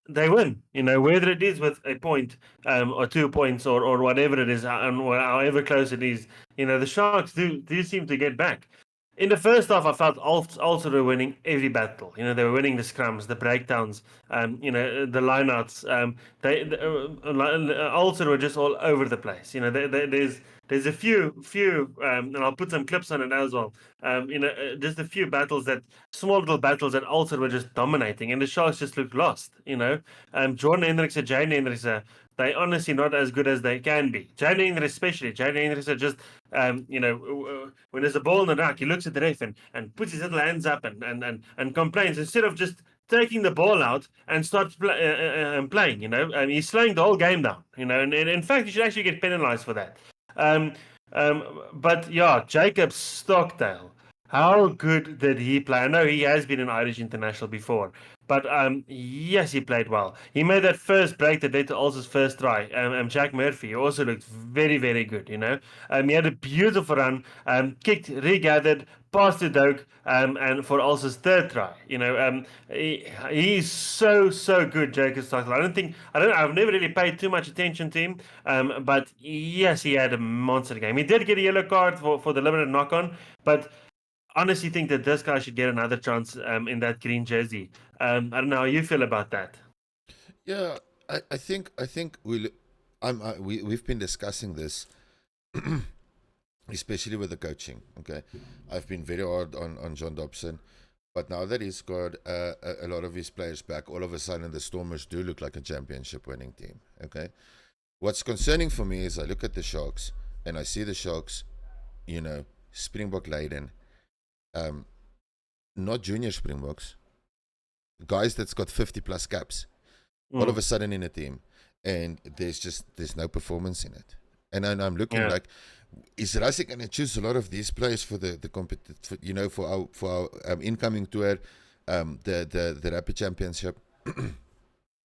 they win, whether it is with a point or 2 points or whatever it is, and however close it is, the Sharks do seem to get back. In the first half, I felt Ulster were winning every battle. They were winning the scrums, the breakdowns, the lineouts. Ulster were just all over the place. There's a few, and I'll put some clips on it as well. Just a few small little battles that Ulster were just dominating, and the Sharks just looked lost. Jordan Hendrikse, Jane Hendrikse they're honestly not as good as they can be. Jalen Ingris especially. Jalen Ingris are just, when there's a ball in the ruck, he looks at the ref and puts his little hands up and complains instead of just taking the ball out and start playing. He's slowing the whole game down. And in fact, you should actually get penalized for that. But yeah, Jacob Stockdale. How good did he play? I know he has been an Irish international before, but yes, he played well. He made that first break that led to Ulster's first try. Jack Murphy also looked very, very good. He had a beautiful run, kicked, regathered, passed to Doak, and for Ulster's third try. He's so good, Jacob Stockdale. I've never really paid too much attention to him, but yes, he had a monster game. He did get a yellow card for the limited knock on, but honestly think that this guy should get another chance in that green jersey. I don't know how you feel about that. Yeah, I think we've been discussing this, especially with the coaching. Okay, I've been very hard on John Dobson, but now that he's got a lot of his players back, all of a sudden the Stormers do look like a championship-winning team. Okay, what's concerning for me is I look at the Sharks and I see the Sharks, Springbok laden. Not junior Springboks, guys that's got 50 plus caps, all of a sudden in a team, and there's no performance in it. And I'm looking like, is Rassie going to choose a lot of these players for the for our incoming tour, the Rugby Championship,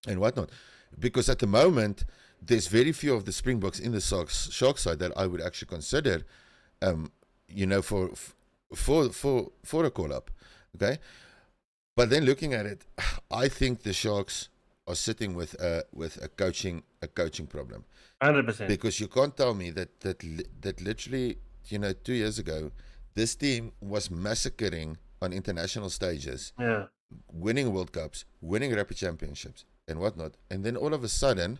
and whatnot? Because at the moment there's very few of the Springboks in the Shark side that I would actually consider, for a call up, okay. But then looking at it, I think the Sharks are sitting with a coaching problem. 100%. Because you can't tell me that literally 2 years ago this team was massacring on international stages, winning World Cups, winning Rugby Championships, and whatnot, and then all of a sudden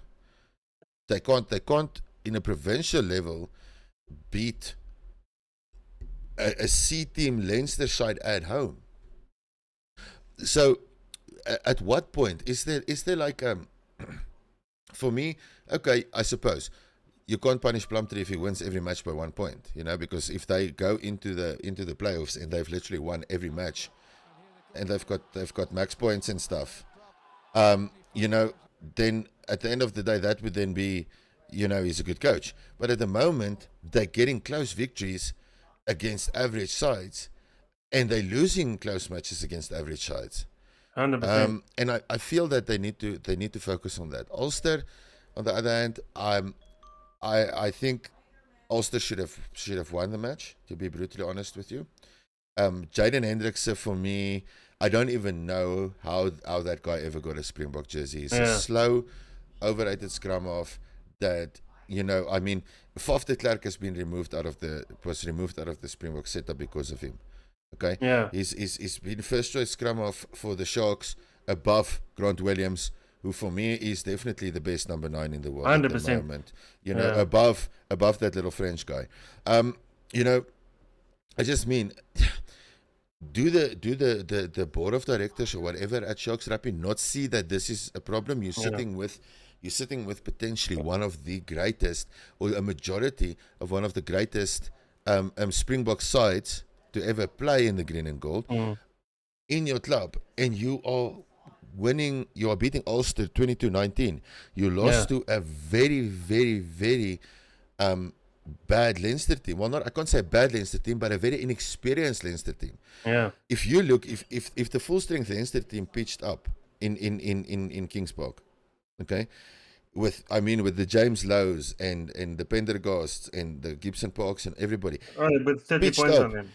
they can't in a provincial level beat a C team Leinster side at home. So at what point is there like for me, okay, I suppose you can't punish Plumtree if he wins every match by 1 point, because if they go into the playoffs and they've literally won every match and they've got max points and stuff, then at the end of the day that would then be, he's a good coach. But at the moment they're getting close victories against average sides, and they're losing close matches against average sides. 100%. And I feel that they need to focus on that. Ulster, on the other hand, I think Ulster should have won the match, to be brutally honest with you. Jaden Hendrikse, for me, I don't even know how that guy ever got a Springbok jersey. He's a slow, overrated scrum half that, Faf de Klerk was removed out of the Springbok setup because of him. Okay. Yeah. He's been first choice scrum half for the Sharks above Grant Williams, who for me is definitely the best number 9 in the world 100%. at the moment. Above that little French guy. I just mean, do the board of directors or whatever at Sharks Rugby not see that this is a problem? You're sitting with potentially one of the greatest, or a majority of one of the greatest Springbok sides to ever play in the green and gold in your club, and you are beating Ulster 22-19. You lost to a very, very, very bad Leinster team. Well, I can't say bad Leinster team, but a very inexperienced Leinster team. Yeah. If you look, if the full strength Leinster team pitched up in Kings Park, okay, with the James Lowes and the Pendergasts and the Gibson Parks and everybody, with 30 points up, on them.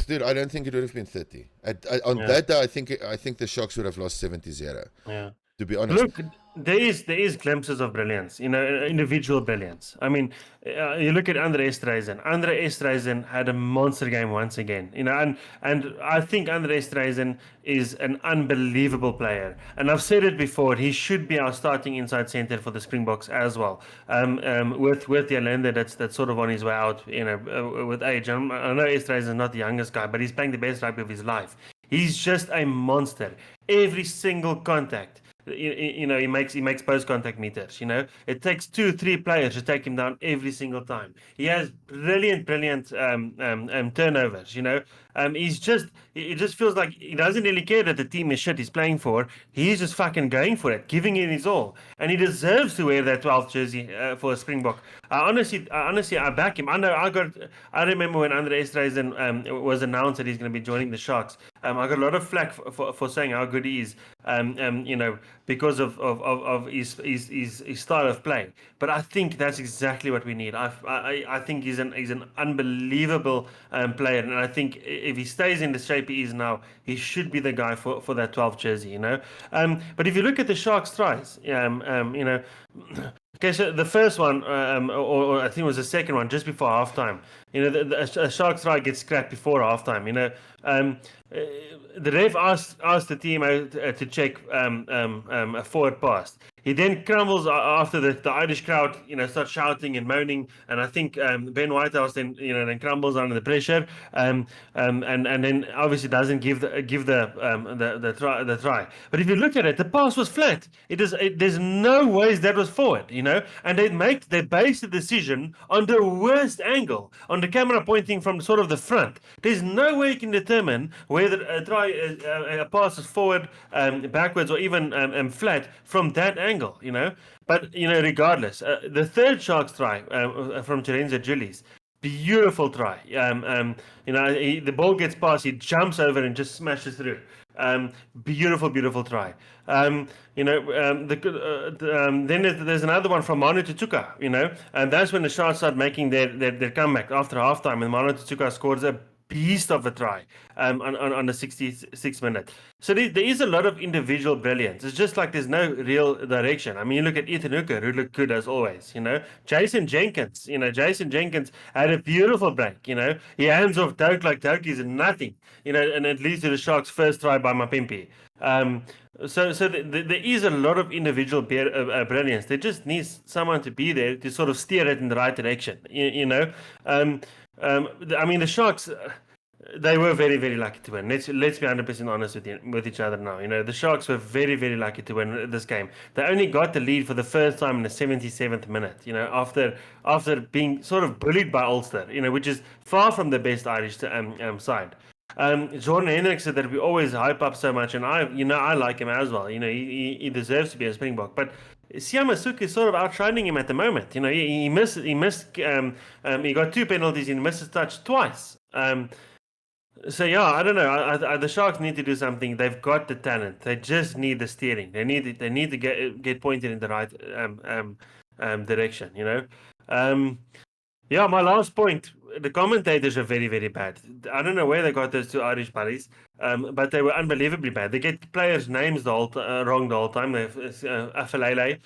Dude, I don't think it would have been 30. That day, I think the Sharks would have lost 70-0. Yeah. To be honest. Look, there is glimpses of brilliance, individual brilliance. I mean, you look at Andre Esterhuizen. Andre Esterhuizen had a monster game once again, and I think Andre Esterhuizen is an unbelievable player. And I've said it before, he should be our starting inside center for the Springboks as well. With the Allende that's sort of on his way out, with age. I know Esterhuizen is not the youngest guy, but he's playing the best rugby of his life. He's just a monster. Every single contact. he makes post contact meters. It takes 2-3 players to take him down every single time. He has brilliant turnovers. It just feels like he doesn't really care that the team is shit he's playing for. He's just fucking going for it, giving it his all, and he deserves to wear that 12th jersey for a Springbok. Honestly, I back him. I remember when Andre Esterhuizen was announced that he's going to be joining the Sharks. I got a lot of flack for saying how good he is, because of his style of play. But I think that's exactly what we need. I think he's an unbelievable player, and I think if he stays in the shape he is now, he should be the guy for that 12th jersey. But if you look at the Sharks' tries, Okay, so the first one, or I think it was the second one, just before halftime. The Sharks try gets scrapped before halftime. The ref asked the team to check a forward pass. He then crumbles after the Irish crowd, starts shouting and moaning, and I think Ben Whitehouse then crumbles under the pressure, and then obviously doesn't give the try. But if you look at it, the pass was flat. There's no ways that was forward, and they based the decision on the worst angle, on the camera pointing from sort of the front. There's no way you can determine whether a pass is forward, backwards, or even flat from that angle. But regardless, the third Sharks try from Terenza Gillies, beautiful try. The ball gets past, he jumps over and just smashes through. Beautiful try. Then there's another one from Manu Tutuka, and that's when the Sharks start making their comeback after halftime, and Manu Tutuka scores a beast of a try on the 66th minute. So there is a lot of individual brilliance. It's just like there's no real direction. I mean, you look at Ethan Hooker, who looked good as always. Jason Jenkins had a beautiful break. He hands off Doak like Doak is nothing. And it leads to the Sharks' first try by Mapimpi. So there is a lot of individual brilliance. There just needs someone to be there to sort of steer it in the right direction. I mean, the Sharks, they were very, very lucky to win. Let's be 100% honest with each other now. The Sharks were very, very lucky to win this game. They only got the lead for the first time in the 77th minute, after being sort of bullied by Ulster, which is far from the best Irish side. Jordan Hendricks said that we always hype up so much, and I like him as well. He deserves to be a Springbok, but Siama Suk is sort of outshining him at the moment. He missed. He got 2 penalties. He missed his touch twice. So yeah, I don't know. The Sharks need to do something. They've got the talent. They just need the steering. They need to get pointed in the right direction. Yeah, my last point. The commentators are very, very bad. I don't know where they got those 2 Irish buddies, but they were unbelievably bad. They get players' names wrong the whole time. Afalele,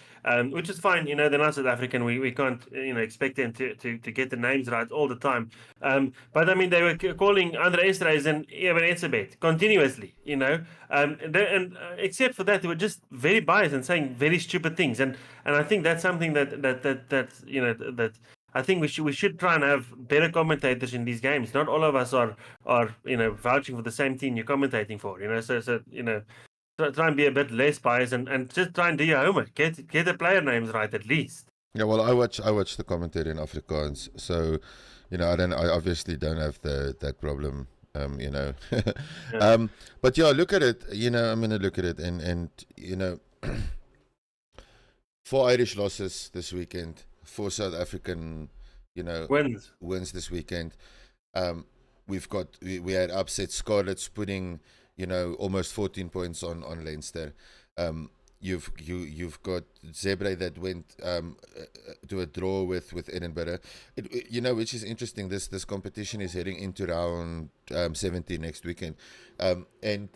which is fine. They're not South African. We can't expect them to get the names right all the time. But I mean, they were calling Andre Esterhuizen Eben Etzebeth continuously. And except for that, they were just very biased and saying very stupid things. And I think that's something that I think we should try and have better commentators in these games. Not all of us are vouching for the same team you're commentating for. So try and be a bit less biased and just try and do your homework. Get the player names right at least. Yeah, well, I watch the commentary in Afrikaans, so I obviously don't have that problem. Yeah. But yeah, look at it. I'm gonna look at it and 4 Irish losses this weekend. 4 South African, wins this weekend. We had upset Scarlets putting, almost 14 points on Leinster. You've got Zebre that went to a draw with Edinburgh. Which is interesting. This competition is heading into round 17 next weekend, and.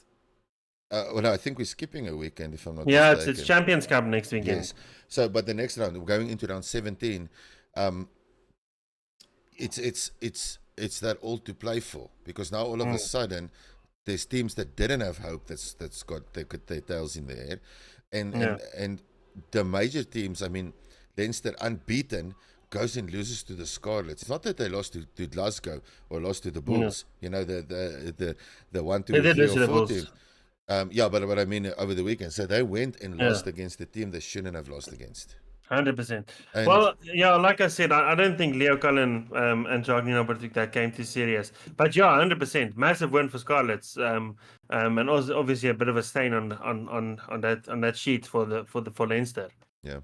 I think we're skipping a weekend if I'm not mistaken. Yeah, it's Champions Cup next weekend. Yes. So, but the next round, we're going into round 17. It's that all to play for, because now all of a sudden there's teams that didn't have hope that's got their tails in the air, and the major teams. I mean, Leinster unbeaten goes and loses to the Scarlets. It's not that they lost to Glasgow or lost to the Bulls. The 1, 2, 3 or 4 teams. Yeah, but what I mean over the weekend. So they went and Yeah. lost against the team they shouldn't have lost against. 100%. And Well, yeah, like I said, I don't think Leo Cullen and Jacques Nino took that game too serious. But yeah, 100%, massive win for Scarlets. And also obviously a bit of a stain on that sheet for Leinster. yeah,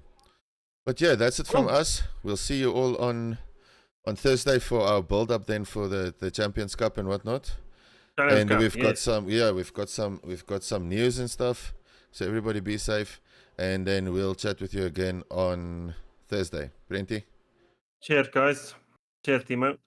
but yeah, that's it from Cool. us. We'll see you all on Thursday for our build up then for the Champions Cup and whatnot. And we've got some news and stuff. So everybody be safe, and then we'll chat with you again on Thursday. Plenty. Cheers, guys. Cheers, Timo.